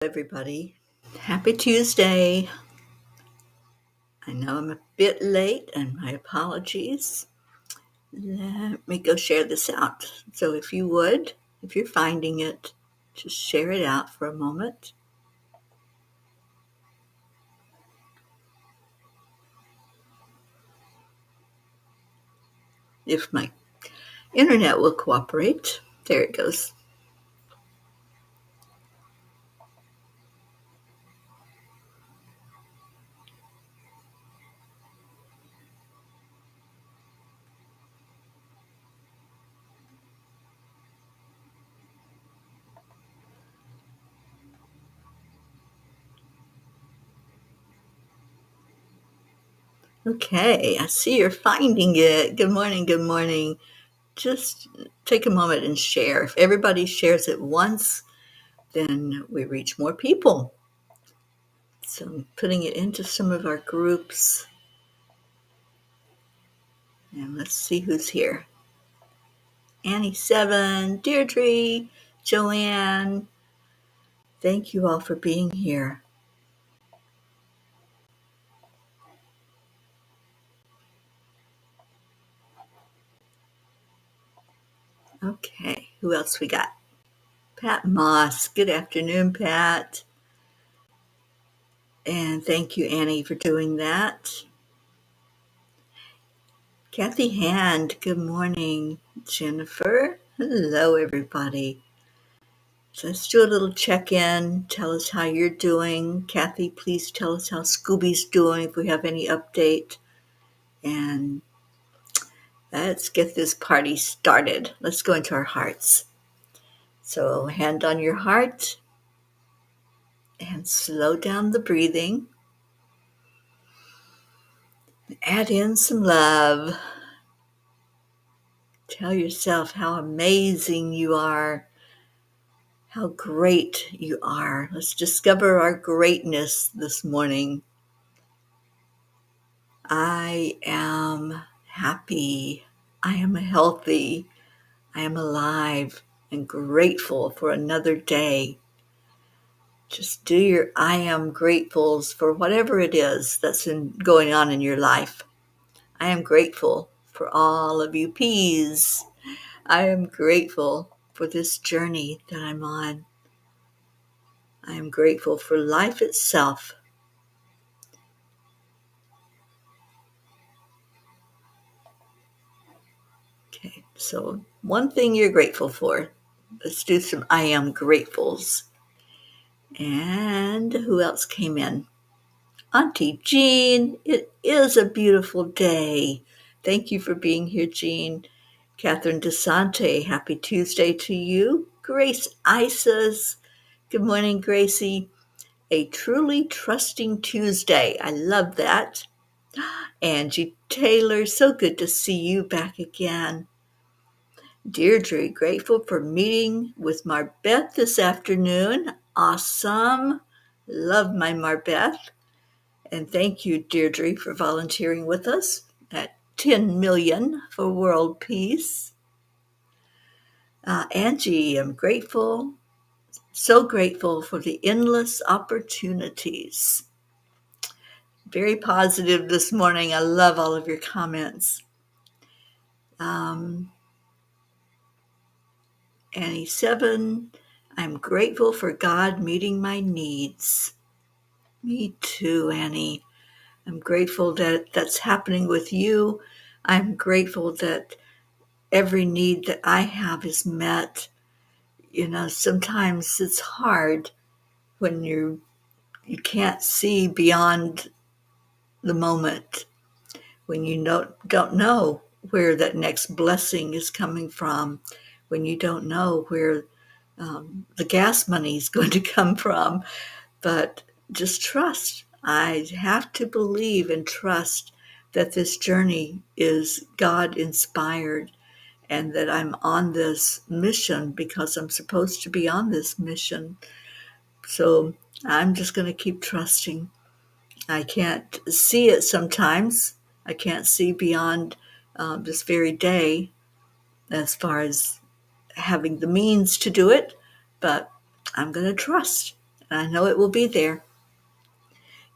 Everybody. Happy Tuesday. I know I'm a bit late and my apologies. Let me go share this out. So if you would, if you're finding it, just share it out for a moment. If my internet will cooperate. There it goes. Okay, I see you're finding it. Good morning, good morning. Just take a moment and share. If everybody shares it once, then we reach more people. So I'm putting it into some of our groups. And let's see who's here. Annie 7, Deirdre, Joanne. Thank you all for being here. Okay, who else we got? Pat Moss. Good afternoon, Pat. And thank you, Annie, for doing that. Kathy Hand, good morning. Jennifer, hello, everybody. So let's do a little check-in. Tell us how you're doing. Kathy, please tell us how Scooby's doing if we have any update. And let's get this party started. Let's go into our hearts. So hand on your heart and slow down the breathing. Add in some love. Tell yourself how amazing you are, how great you are. Let's discover our greatness this morning. I am happy. I am healthy. I am alive and grateful for another day. Just do your I am gratefuls for whatever it is that's going on in your life. I am grateful for all of you P's. I am grateful for this journey that I'm on. I am grateful for life itself. Okay, so one thing you're grateful for. Let's do some I am gratefuls. And who else came in? Auntie Jean, it is a beautiful day. Thank you for being here, Jean. Catherine DeSante, happy Tuesday to you. Grace Isis, good morning, Gracie. A truly trusting Tuesday. I love that. Angie Taylor, so good to see you back again. Deirdre, grateful for meeting with Marbeth this afternoon. Awesome. Love my Marbeth. And thank you, Deirdre, for volunteering with us at 10 million for world peace. Angie, I'm grateful, so grateful for the endless opportunities. Very positive this morning. I love all of your comments. Annie 7, I'm grateful for God meeting my needs. Me too, Annie. I'm grateful that that's happening with you. I'm grateful that every need that I have is met. You know, sometimes it's hard when you can't see beyond the moment, when you don't know where that next blessing is coming from, when you don't know where the gas money is going to come from. But just trust. I have to believe and trust that this journey is God inspired and that I'm on this mission because I'm supposed to be on this mission. So I'm just going to keep trusting. I can't see it sometimes. I can't see beyond this very day as far as having the means to do it, but I'm going to trust. I know it will be there.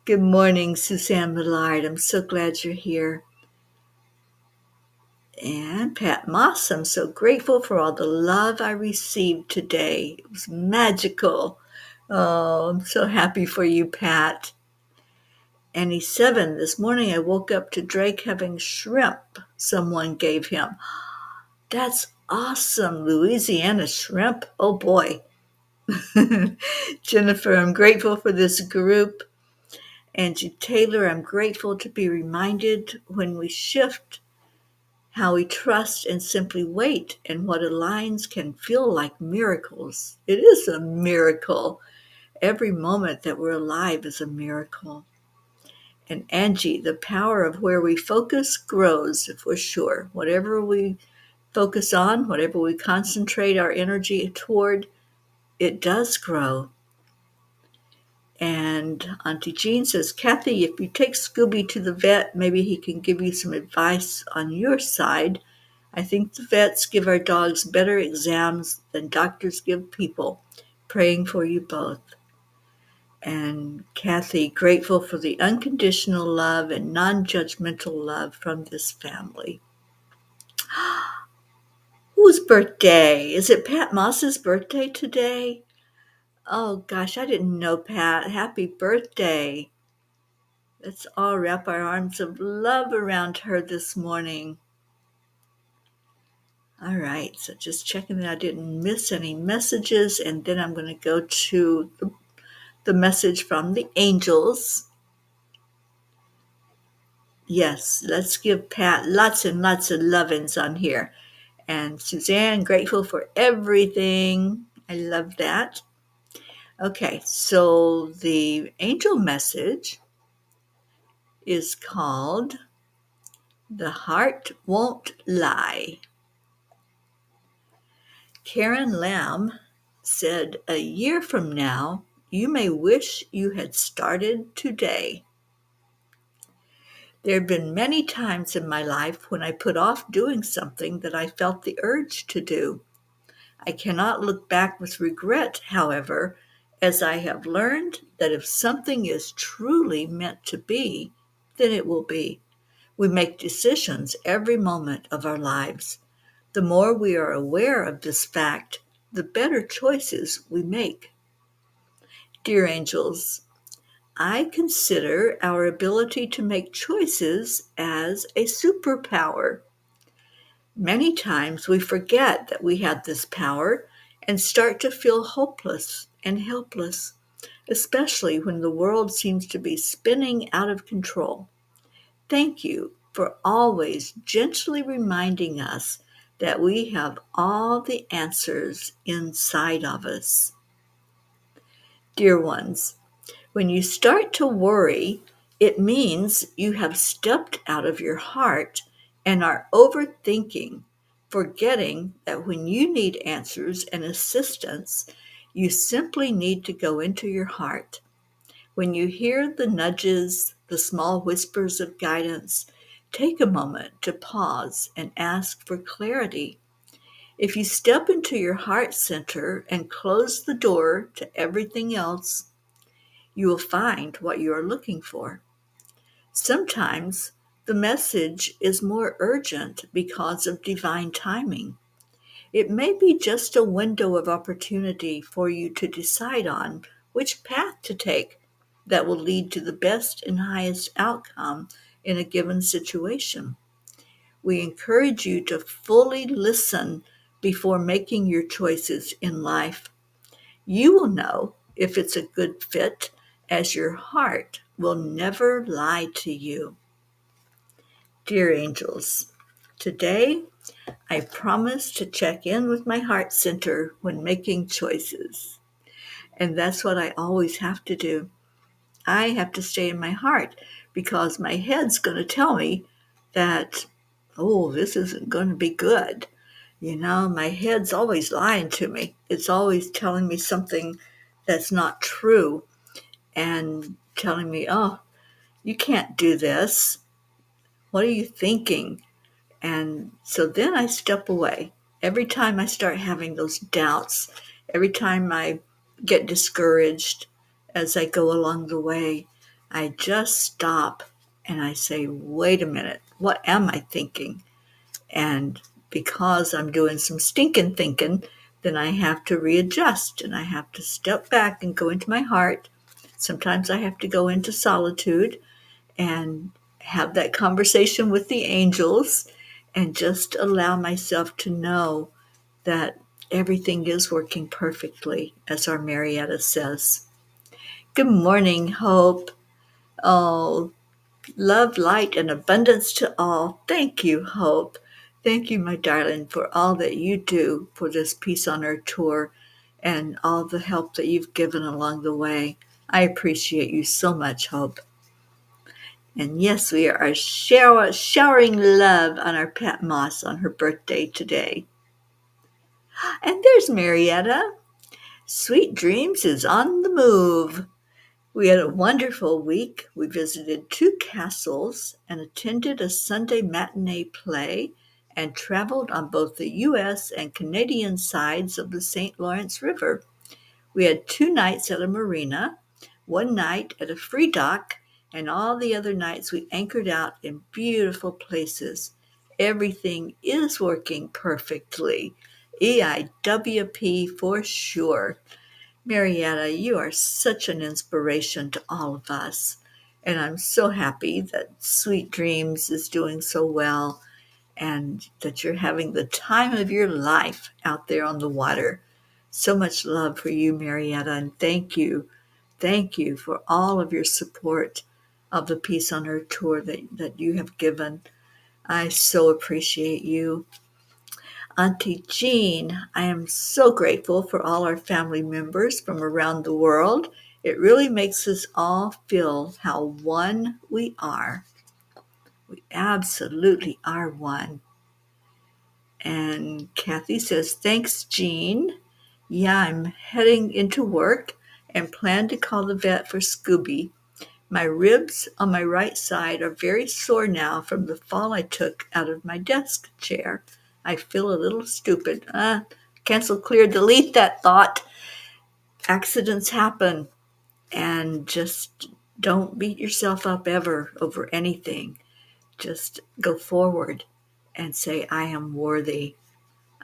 Good morning, Suzanne Millard. I'm so glad you're here. And Pat Moss, I'm so grateful for all the love I received today. It was magical. Oh, I'm so happy for you, Pat. Annie 7, this morning I woke up to Drake having shrimp someone gave him. That's awesome, Louisiana shrimp. Oh boy. Jennifer, I'm grateful for this group. Angie Taylor, I'm grateful to be reminded when we shift how we trust and simply wait, and what aligns can feel like miracles. It is a miracle. Every moment that we're alive is a miracle. And Angie, the power of where we focus grows, for sure. Whatever we focus on, whatever we concentrate our energy toward, it does grow. And Auntie Jean says, Kathy, if you take Scooby to the vet, maybe he can give you some advice on your side. I think the vets give our dogs better exams than doctors give people. Praying for you both. And Kathy, grateful for the unconditional love and non-judgmental love from this family. Whose birthday? Is it Pat Moss's birthday today? Oh gosh, I didn't know, Pat. Happy birthday. Let's all wrap our arms of love around her this morning. All right, so just checking that I didn't miss any messages, and then I'm going to go to the message from the angels. Yes, let's give Pat lots and lots of lovins on here. And Suzanne, grateful for everything. I love that. Okay, so the angel message is called The Heart Won't Lie. Karen Lamb said, a year from now, you may wish you had started today. There have been many times in my life when I put off doing something that I felt the urge to do. I cannot look back with regret, however, as I have learned that if something is truly meant to be, then it will be. We make decisions every moment of our lives. The more we are aware of this fact, the better choices we make. Dear angels, I consider our ability to make choices as a superpower. Many times we forget that we have this power and start to feel hopeless and helpless, especially when the world seems to be spinning out of control. Thank you for always gently reminding us that we have all the answers inside of us. Dear ones, when you start to worry, it means you have stepped out of your heart and are overthinking, forgetting that when you need answers and assistance, you simply need to go into your heart. When you hear the nudges, the small whispers of guidance, take a moment to pause and ask for clarity. If you step into your heart center and close the door to everything else, you will find what you are looking for. Sometimes the message is more urgent because of divine timing. It may be just a window of opportunity for you to decide on which path to take that will lead to the best and highest outcome in a given situation. We encourage you to fully listen before making your choices in life. You will know if it's a good fit, as your heart will never lie to you. Dear angels, today I promise to check in with my heart center when making choices. And that's what I always have to do. I have to stay in my heart because my head's going to tell me that, oh, this isn't going to be good. You know, my head's always lying to me. It's always telling me something that's not true and telling me, oh, you can't do this. What are you thinking? And so then I step away. Every time I start having those doubts, every time I get discouraged, as I go along the way, I just stop and I say, wait a minute, what am I thinking? And because I'm doing some stinking thinking, then I have to readjust and I have to step back and go into my heart. Sometimes I have to go into solitude and have that conversation with the angels and just allow myself to know that everything is working perfectly, as our Marietta says. Good morning, Hope. Oh, love, light, and abundance to all. Thank you, Hope. Thank you, my darling, for all that you do for this Peace on Earth tour and all the help that you've given along the way. I appreciate you so much, Hope. And yes, we are showering love on our Pat Moss on her birthday today. And there's Marietta. Sweet Dreams is on the move. We had a wonderful week. We visited 2 castles and attended a Sunday matinee play and traveled on both the U.S. and Canadian sides of the St. Lawrence River. We had 2 nights at a marina, 1 night at a free dock, and all the other nights we anchored out in beautiful places. Everything is working perfectly. EIWP for sure. Marietta, you are such an inspiration to all of us. And I'm so happy that Sweet Dreams is doing so well and that you're having the time of your life out there on the water. So much love for you, Marietta, and thank you. Thank you for all of your support of the Peace on Earth tour that you have given. I so appreciate you. Auntie Jean, I am so grateful for all our family members from around the world. It really makes us all feel how one we are. We absolutely are one. And Kathy says, thanks, Jean. Yeah, I'm heading into work and plan to call the vet for Scooby. My ribs on my right side are very sore now from the fall I took out of my desk chair. I feel a little stupid. Cancel, clear, delete that thought. Accidents happen, and just don't beat yourself up ever over anything. Just go forward and say, I am worthy.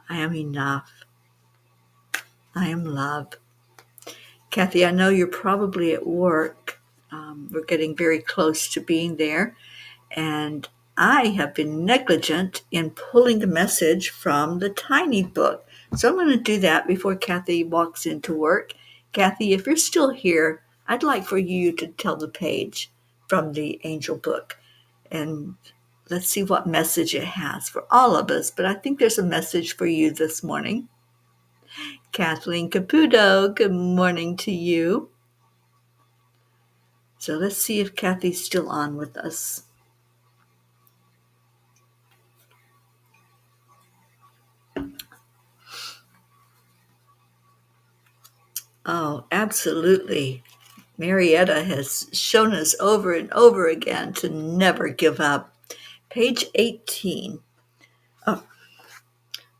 I am enough. I am love. Kathy, I know you're probably at work. We're getting very close to being there. And I have been negligent in pulling a message from the tiny book. So I'm going to do that before Kathy walks into work. Kathy, if you're still here, I'd like for you to tell the page from the angel book. And let's see what message it has for all of us. But I think there's a message for you this morning. Kathleen Caputo, good morning to you. So let's see if Kathy's still on with us. Oh, absolutely. Marietta has shown us over and over again to never give up. Page 18. Oh,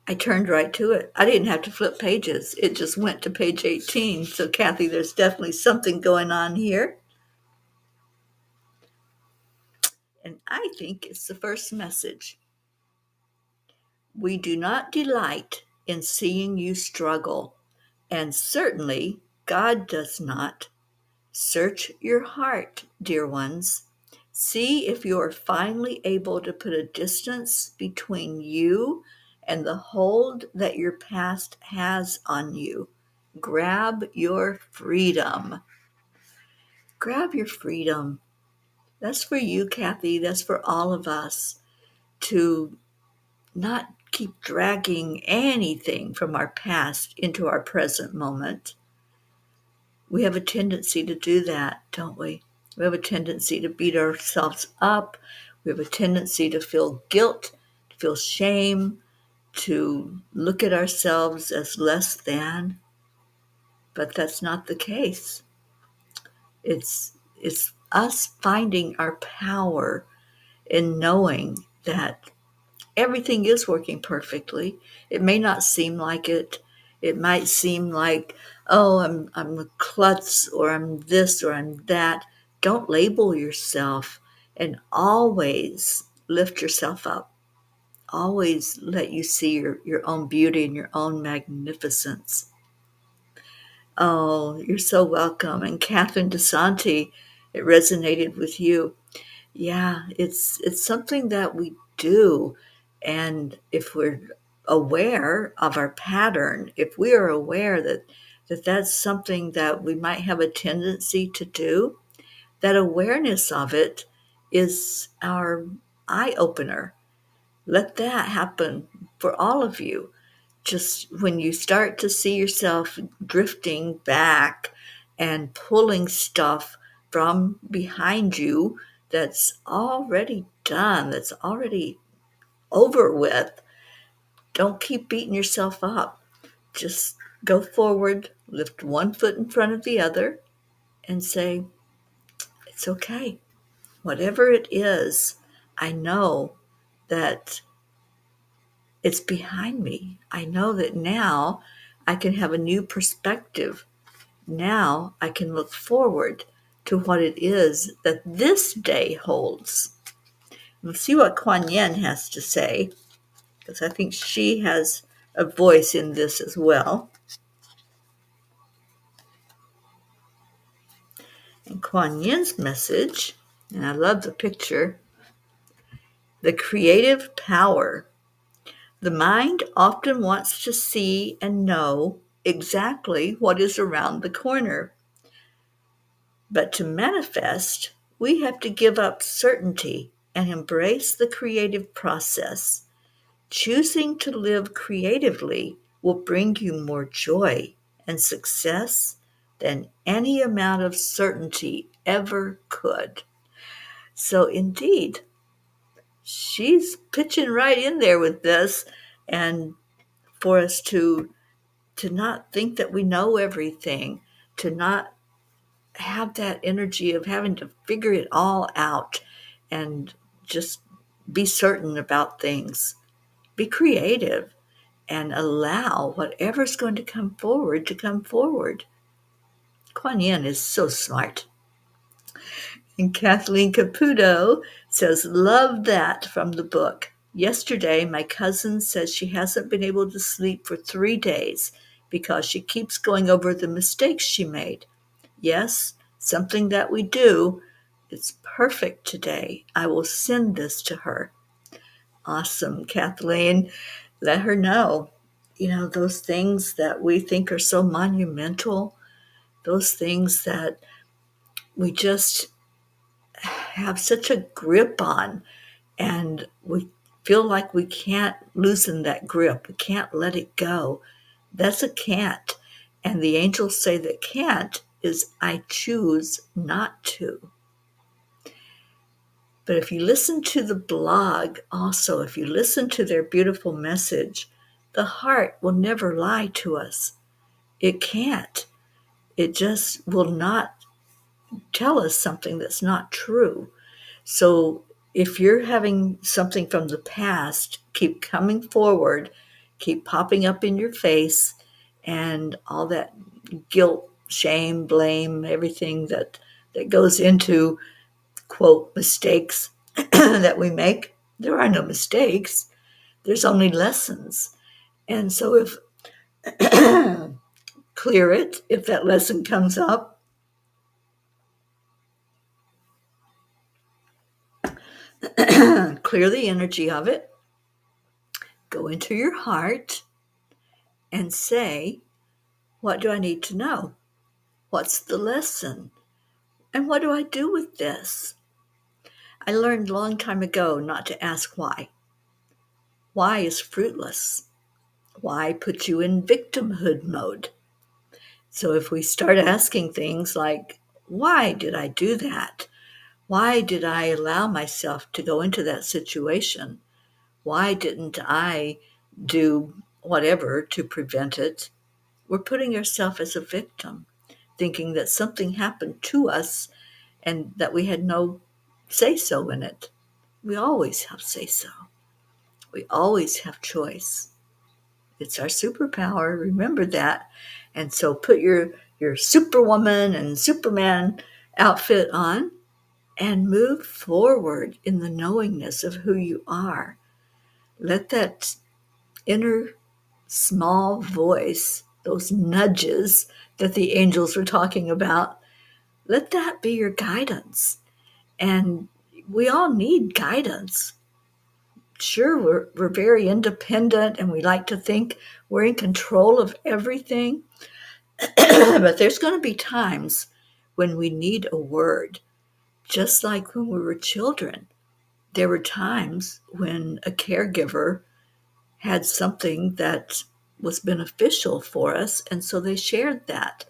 I turned right to it. I didn't have to flip pages. It just went to page 18. So, Kathy, there's definitely something going on here. And I think it's the first message. We do not delight in seeing you struggle, and certainly God does not. Search your heart, dear ones. See if you are finally able to put a distance between you and the hold that your past has on you. Grab your freedom. Grab your freedom. That's for you, Kathy. That's for all of us to not keep dragging anything from our past into our present moment. We have a tendency to do that, don't we? We have a tendency to beat ourselves up. We have a tendency to feel guilt, to feel shame, to look at ourselves as less than. But that's not the case. It's us finding our power in knowing that everything is working perfectly. It may not seem like it. It might seem like oh, I'm a klutz, or I'm this, or I'm that. Don't label yourself, and always lift yourself up. Always let you see your own beauty and your own magnificence. Oh, you're so welcome. And Catherine DeSanti, it resonated with you. Yeah, it's something that we do. And if we're aware of our pattern, if we are aware that that's something that we might have a tendency to do, that awareness of it is our eye opener. Let that happen for all of you. Just when you start to see yourself drifting back and pulling stuff from behind you that's already done, that's already over with, don't keep beating yourself up. Just go forward, lift one foot in front of the other, and say, it's okay. Whatever it is, I know that it's behind me. I know that now I can have a new perspective. Now I can look forward to what it is that this day holds. We'll see what Kuan Yin has to say, because I think she has a voice in this as well. And Kuan Yin's message, and I love the picture, the creative power. The mind often wants to see and know exactly what is around the corner. But to manifest, we have to give up certainty and embrace the creative process. Choosing to live creatively will bring you more joy and success than any amount of certainty ever could. So, indeed, she's pitching right in there with this, and for us to not think that we know everything, to not have that energy of having to figure it all out and just be certain about things. Be creative and allow whatever's going to come forward to come forward. Kuan Yin is so smart. And Kathleen Caputo says, love that from the book. Yesterday, my cousin says she hasn't been able to sleep for 3 days because she keeps going over the mistakes she made. Yes, something that we do. It's perfect today. I will send this to her. Awesome, Kathleen. Let her know. Those things that we think are so monumental, those things that we just have such a grip on, and we feel like we can't loosen that grip. We can't let it go. That's a can't. And the angels say that can't is I choose not to. But if you listen to the blog, also, if you listen to their beautiful message, the heart will never lie to us. It can't. It just will not tell us something that's not true. So if you're having something from the past keep coming forward, keep popping up in your face, and all that guilt, shame, blame, everything that goes into, quote, mistakes that we make, there are no mistakes. There's only lessons. And so if clear it, if that lesson comes up, clear the energy of it, go into your heart and say, what do I need to know? What's the lesson? And what do I do with this? I learned a long time ago not to ask why. Why is fruitless. Why put you in victimhood mode? So if we start asking things like, why did I do that? Why did I allow myself to go into that situation? Why didn't I do whatever to prevent it? We're putting ourselves as a victim, thinking that something happened to us and that we had no say-so in it. We always have say-so. We always have choice. It's our superpower. Remember that. And so put your superwoman and superman outfit on and move forward in the knowingness of who you are. Let that inner small voice, those nudges that the angels were talking about, let that be your guidance. And we all need guidance. Sure, we're very independent and we like to think we're in control of everything. But there's going to be times when we need a word, just like when we were children. There were times when a caregiver had something that was beneficial for us, and so they shared that.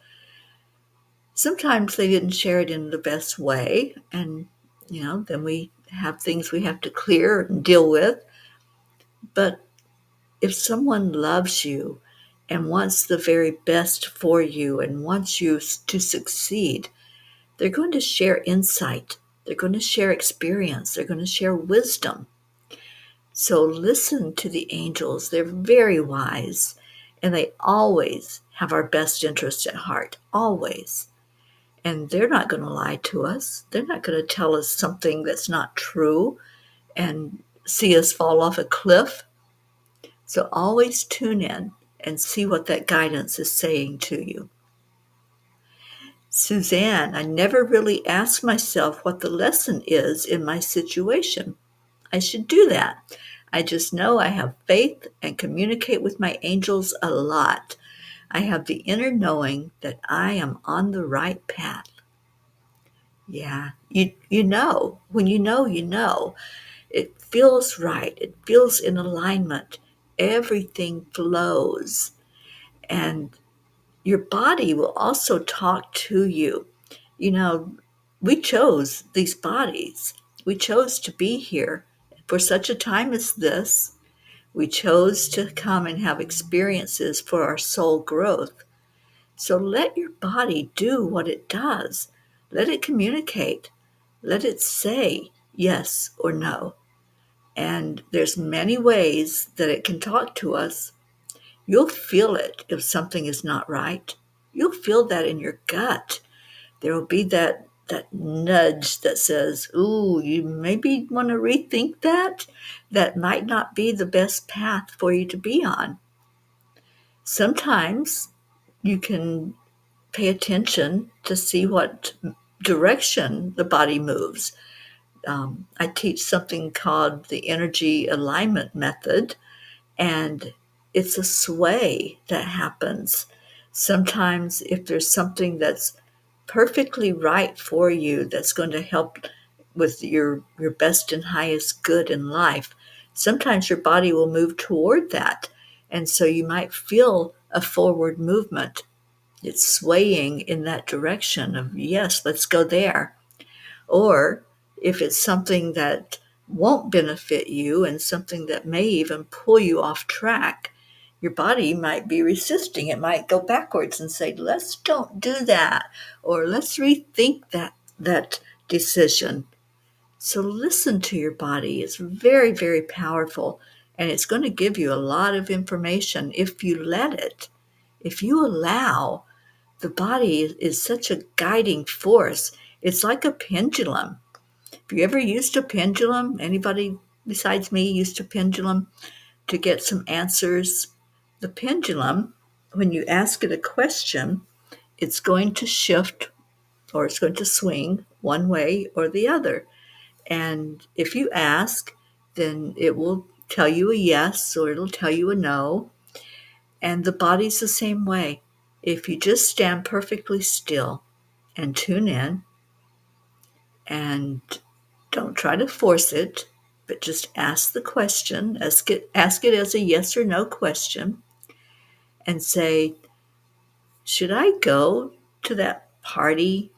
Sometimes they didn't share it in the best way, and then we have things we have to clear and deal with. But if someone loves you and wants the very best for you and wants you to succeed, they're going to share insight. They're going to share experience. They're going to share wisdom. So listen to the angels. They're very wise, and they always have our best interest at heart, always. And they're not going to lie to us. They're not going to tell us something that's not true and see us fall off a cliff. So always tune in and see what that guidance is saying to you. Suzanne, I never really ask myself what the lesson is in my situation. I should do that. I just know I have faith and communicate with my angels a lot. I have the inner knowing that I am on the right path. Yeah, you know. When you know. It feels right. It feels in alignment. Everything flows. And your body will also talk to you. We chose these bodies. We chose to be here for such a time as this. We chose to come and have experiences for our soul growth. So let your body do what it does. Let it communicate. Let it say yes or no. And there's many ways that it can talk to us. You'll feel it if something is not right. You'll feel that in your gut. There will be that nudge that says, ooh, you maybe want to rethink that. That might not be the best path for you to be on. Sometimes you can pay attention to see what direction the body moves. I teach something called the energy alignment method, and it's a sway that happens. Sometimes if there's something that's perfectly right for you, that's going to help with your best and highest good in life, sometimes your body will move toward that. And so you might feel a forward movement. It's swaying in that direction of, yes, let's go there. Or if it's something that won't benefit you and something that may even pull you off track, your body might be resisting. It might go backwards and say, let's don't do that, or let's rethink that decision. So listen to your body. It's very, very powerful, and it's going to give you a lot of information if you let it. If you allow, the body is such a guiding force. It's like a pendulum. Have you ever used a pendulum? Anybody besides me used a pendulum to get some answers? The pendulum, when you ask it a question, it's going to shift or it's going to swing one way or the other. And if you ask, then it will tell you a yes or it'll tell you a no. And the body's the same way. If you just stand perfectly still and tune in and don't try to force it, but just ask the question, ask it as a yes or no question, and say, should I go to that party?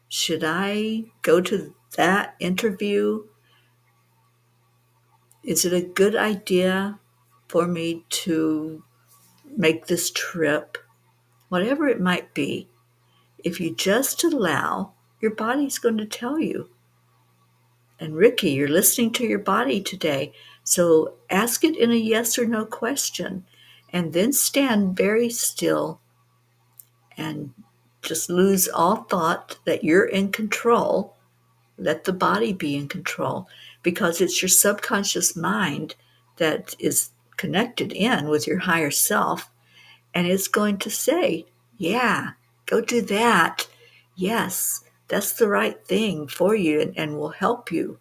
Should I go to that interview? Is it a good idea for me to make this trip? Whatever it might be, if you just allow, your body's going to tell you. And Ricky, you're listening to your body today. So ask it in a yes or no question, and then stand very still and just lose all thought that you're in control. Let the body be in control, because it's your subconscious mind that is connected in with your higher self, and it's going to say, yeah, go do that. Yes, that's the right thing for you and will help you.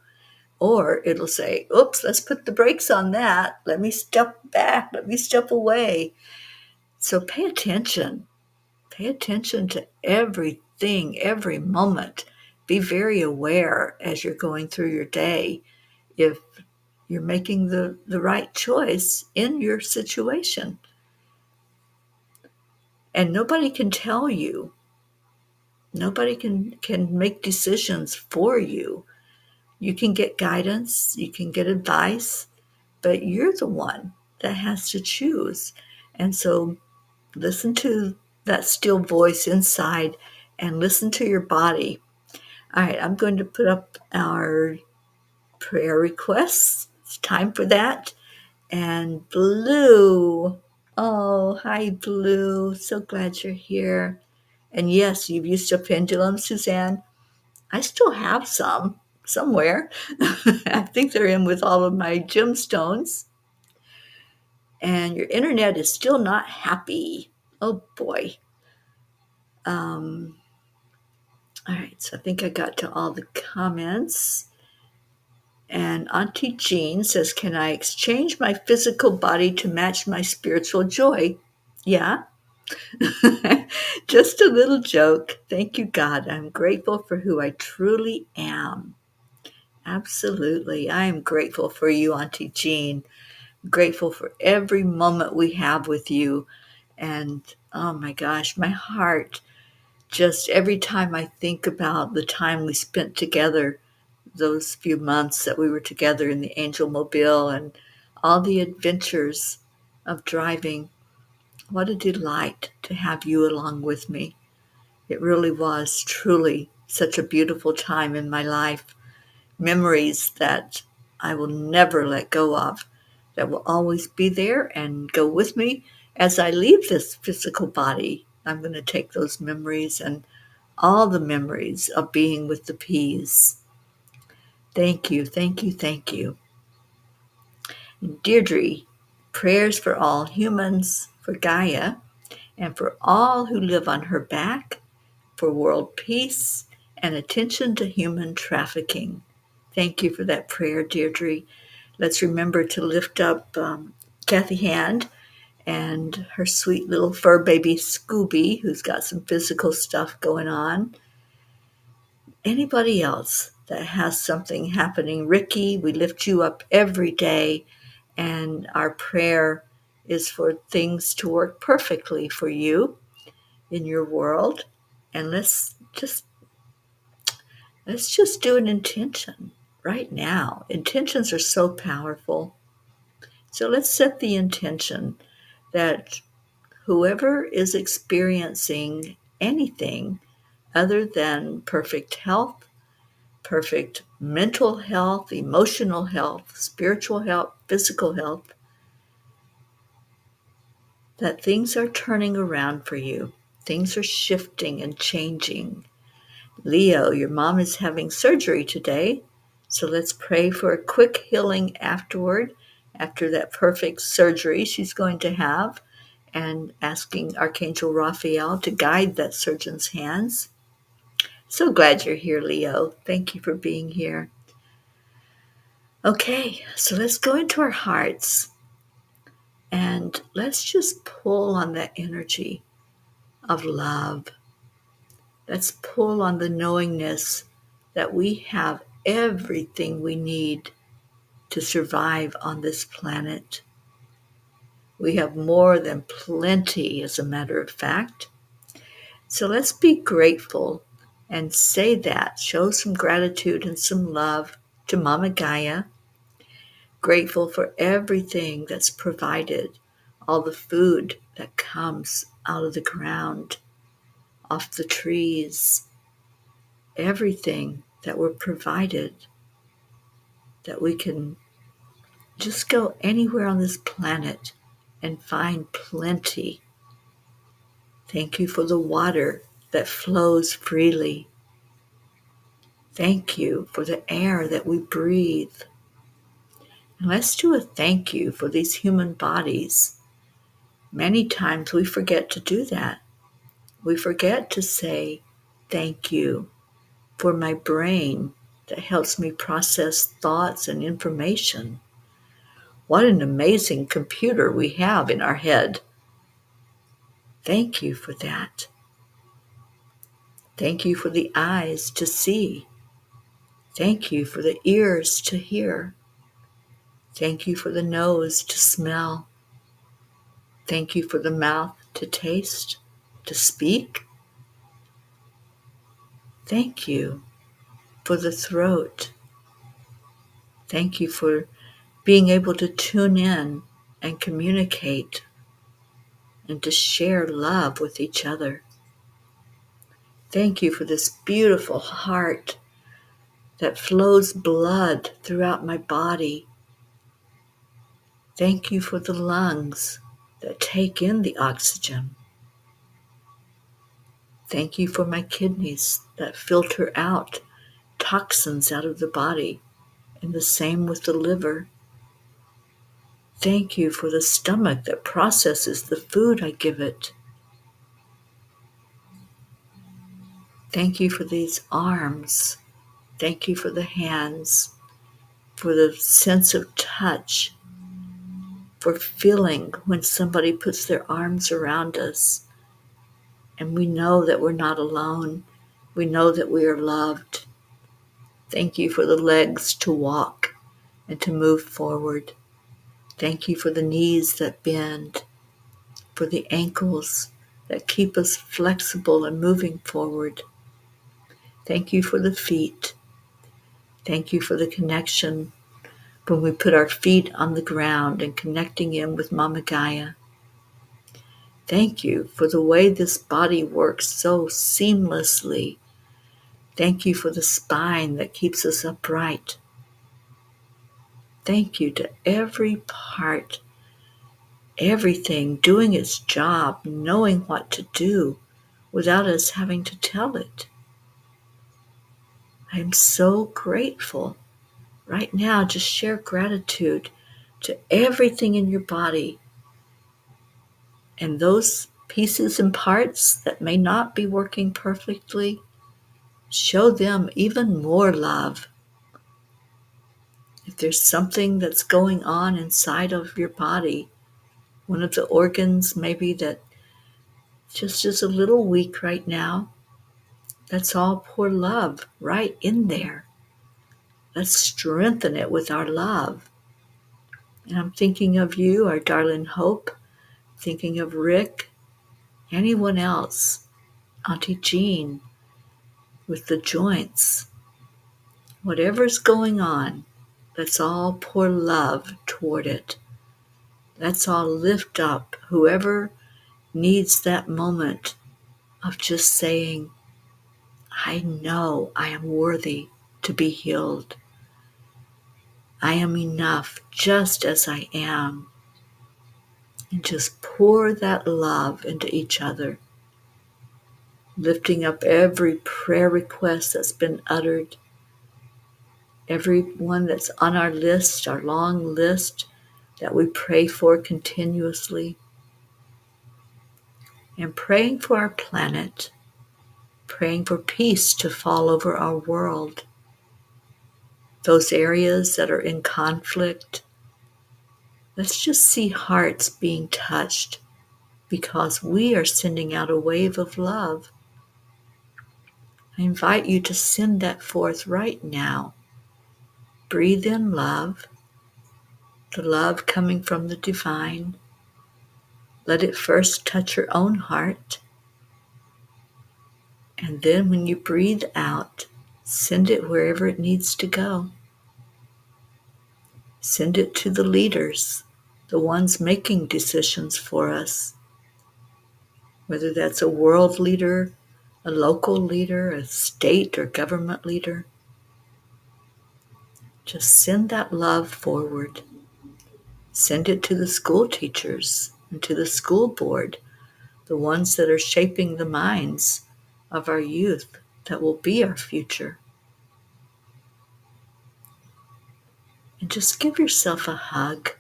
Or it'll say, oops, let's put the brakes on that. Let me step back. Let me step away. So pay attention. Pay attention to everything, every moment. Be very aware as you're going through your day if you're making the right choice in your situation. And nobody can tell you. Nobody can make decisions for you. You can get guidance, you can get advice, but you're the one that has to choose. And so listen to that still voice inside and listen to your body. All right, I'm going to put up our prayer requests. It's time for that. And Blue. Oh, hi, Blue. So glad you're here. And yes, you've used a pendulum, Suzanne. I still have some somewhere. I think they're in with all of my gemstones. And your internet is still not happy. Oh boy. Um, all right, so I think I got to all the comments. And Auntie Jean says, can I exchange my physical body to match my spiritual joy? Yeah. Just a little joke. Thank you, God. I'm grateful for who I truly am. Absolutely. I am grateful for you, Auntie Jean. Grateful for every moment we have with you. And oh my gosh, my heart, just every time I think about the time we spent together, those few months that we were together in the Angel Mobile and all the adventures of driving, what a delight to have you along with me. It really was truly such a beautiful time in my life. Memories that I will never let go of, that will always be there and go with me as I leave this physical body. I'm going to take those memories and all the memories of being with the peas. Thank you, thank you, thank you. Deirdre, prayers for all humans, for Gaia, and for all who live on her back, for world peace, and attention to human trafficking. Thank you for that prayer, Deirdre. Let's remember to lift up Kathy Hand and her sweet little fur baby Scooby, who's got some physical stuff going on. Anybody else that has something happening, Ricky, we lift you up every day, and our prayer is for things to work perfectly for you in your world. And let's just do an intention right now. Intentions are so powerful. So let's set the intention that whoever is experiencing anything other than perfect health, perfect mental health, emotional health, spiritual health, physical health, that things are turning around for you. Things are shifting and changing. Leo, your mom is having surgery today, so let's pray for a quick healing afterward, after that perfect surgery she's going to have, and asking Archangel Raphael to guide that surgeon's hands. So glad you're here, Leo. Thank you for being here. Okay, so let's go into our hearts and let's just pull on that energy of love. Let's pull on the knowingness that we have everything we need to survive on this planet. We have more than plenty, as a matter of fact. So let's be grateful and say that. Show some gratitude and some love to Mama Gaia. Grateful for everything that's provided, all the food that comes out of the ground, off the trees, everything that we're provided, that we can just go anywhere on this planet and find plenty. Thank you for the water that flows freely. Thank you for the air that we breathe. And let's do a thank you for these human bodies. Many times we forget to do that. We forget to say thank you for my brain that helps me process thoughts and information. What an amazing computer we have in our head. Thank you for that. Thank you for the eyes to see. Thank you for the ears to hear. Thank you for the nose to smell. Thank you for the mouth to taste, to speak. Thank you for the throat. Thank you for being able to tune in and communicate and to share love with each other. Thank you for this beautiful heart that flows blood throughout my body. Thank you for the lungs that take in the oxygen. Thank you for my kidneys that filter out toxins out of the body, and the same with the liver. Thank you for the stomach that processes the food I give it. Thank you for these arms. Thank you for the hands, for the sense of touch, for feeling when somebody puts their arms around us and we know that we're not alone. We know that we are loved. Thank you for the legs to walk and to move forward. Thank you for the knees that bend, for the ankles that keep us flexible and moving forward. Thank you for the feet. Thank you for the connection when we put our feet on the ground and connecting in with Mama Gaia. Thank you for the way this body works so seamlessly. Thank you for the spine that keeps us upright. Thank you to every part, everything doing its job, knowing what to do without us having to tell it. I'm so grateful. Right now, just share gratitude to everything in your body. And those pieces and parts that may not be working perfectly, show them even more love. If there's something that's going on inside of your body, one of the organs maybe that just is a little weak right now, let's all pour love right in there. Let's strengthen it with our love. And I'm thinking of you, our darling Hope, thinking of Rick, anyone else, Auntie Jean, with the joints. Whatever's going on, let's all pour love toward it. Let's all lift up whoever needs that moment of just saying, I know I am worthy to be healed. I am enough just as I am. And just pour that love into each other, lifting up every prayer request that's been uttered, every one that's on our list, our long list that we pray for continuously, and praying for our planet, praying for peace to fall over our world. Those areas that are in conflict, let's just see hearts being touched because we are sending out a wave of love. I invite you to send that forth right now. Breathe in love, the love coming from the divine. Let it first touch your own heart. And then when you breathe out, send it wherever it needs to go. Send it to the leaders, the ones making decisions for us. Whether that's a world leader, a local leader, a state or government leader. Just send that love forward. Send it to the school teachers and to the school board the ones that are shaping the minds of our youth that will be our future. And just give yourself a hug.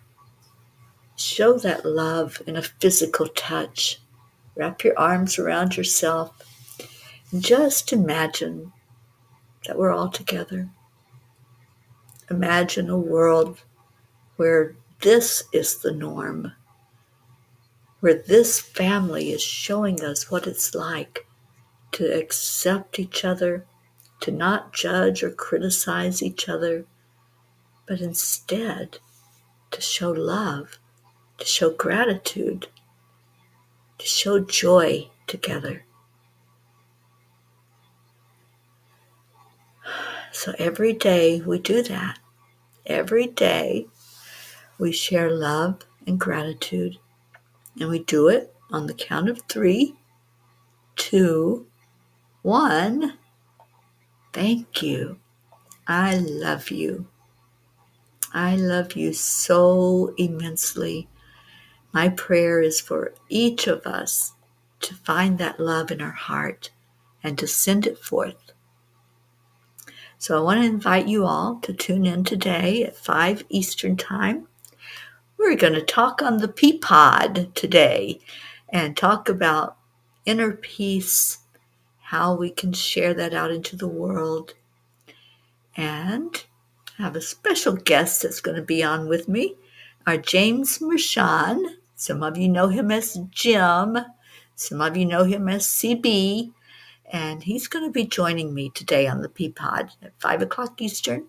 Show that love in a physical touch. Wrap your arms around yourself and just imagine that we're all together. Imagine a world where this is the norm, where this family is showing us what it's like to accept each other, to not judge or criticize each other, but instead to show love, to show gratitude, to show joy together. So every day we do that. Every day we share love and gratitude, and we do it on the count of 3, 2, 1. Thank you. I love you. I love you so immensely. My prayer is for each of us to find that love in our heart and to send it forth. So I want to invite you all to tune in today at 5 Eastern Time. We're going to talk on the Peapod today and talk about inner peace, how we can share that out into the world, and I have a special guest that's going to be on with me, our James Mershon. Some of you know him as Jim. Some of you know him as CB. And he's going to be joining me today on the Peapod at 5 o'clock Eastern.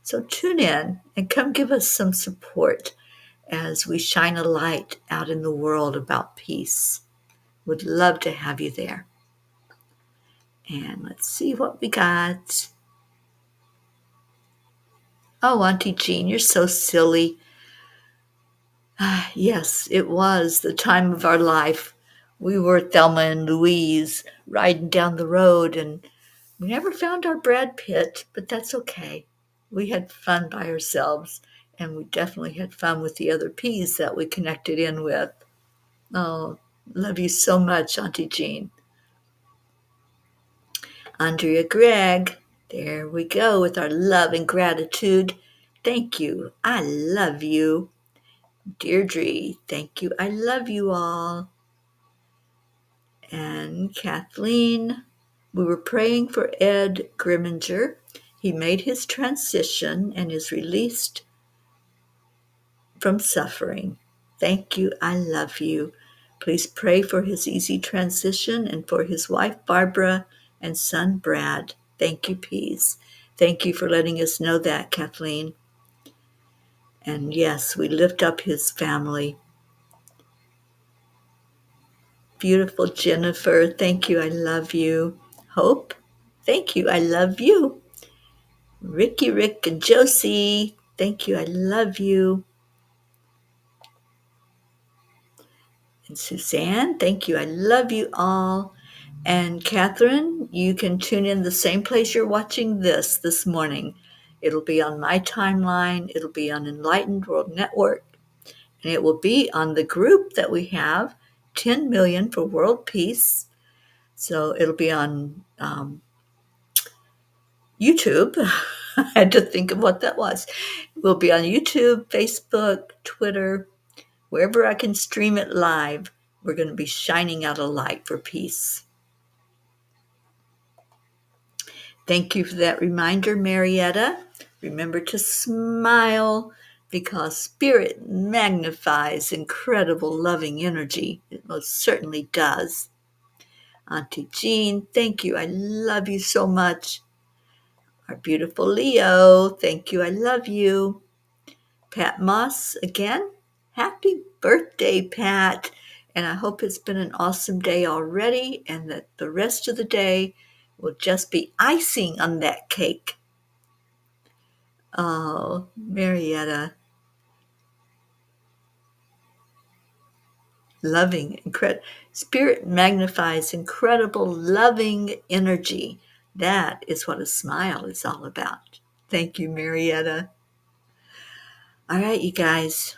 So tune in and come give us some support as we shine a light out in the world about peace. Would love to have you there. And let's see what we got. Oh, Auntie Jean, you're so silly. Yes, it was the time of our life. We were Thelma and Louise riding down the road, and we never found our Brad Pitt, but that's okay. We had fun by ourselves, and we definitely had fun with the other P's that we connected in with. Oh, love you so much, Auntie Jean. Andrea Gregg, there we go with our love and gratitude. Thank you. I love you. Deirdre, thank you. I love you all. And Kathleen, we were praying for Ed Grimminger. He made his transition and is released from suffering. Thank you. I love you. Please pray for his easy transition and for his wife, Barbara, and son, Brad. Thank you, peace. Thank you for letting us know that, Kathleen. And yes, we lift up his family. Beautiful Jennifer, thank you. I love you. Hope, thank you. I love you. Ricky, Rick, and Josie, thank you. I love you. And Suzanne, thank you. I love you all. And Catherine, you can tune in the same place you're watching this morning. It'll be on my timeline. It'll be on Enlightened World Network. And it will be on the group that we have, 10 Million for World Peace. So it'll be on YouTube. I had to think of what that was. We'll be on YouTube, Facebook, Twitter, wherever I can stream it live. We're going to be shining out a light for peace. Thank you for that reminder, Marietta. Remember to smile because spirit magnifies incredible loving energy. It most certainly does. Auntie Jean, thank you. I love you so much. Our beautiful Leo, thank you. I love you. Pat Moss, again, happy birthday, Pat. And I hope it's been an awesome day already and that the rest of the day will just be icing on that cake. Oh, Marietta. Loving, spirit magnifies incredible loving energy. That is what a smile is all about. Thank you, Marietta. All right, you guys,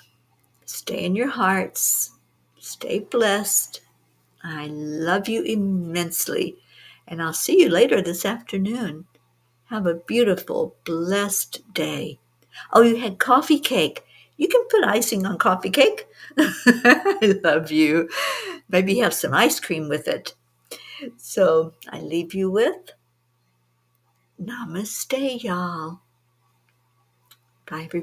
stay in your hearts, stay blessed. I love you immensely, and I'll see you later this afternoon. Have a beautiful, blessed day. Oh, you had coffee cake. You can put icing on coffee cake. I love you. Maybe have some ice cream with it. So I leave you with namaste, y'all. Bye, everybody.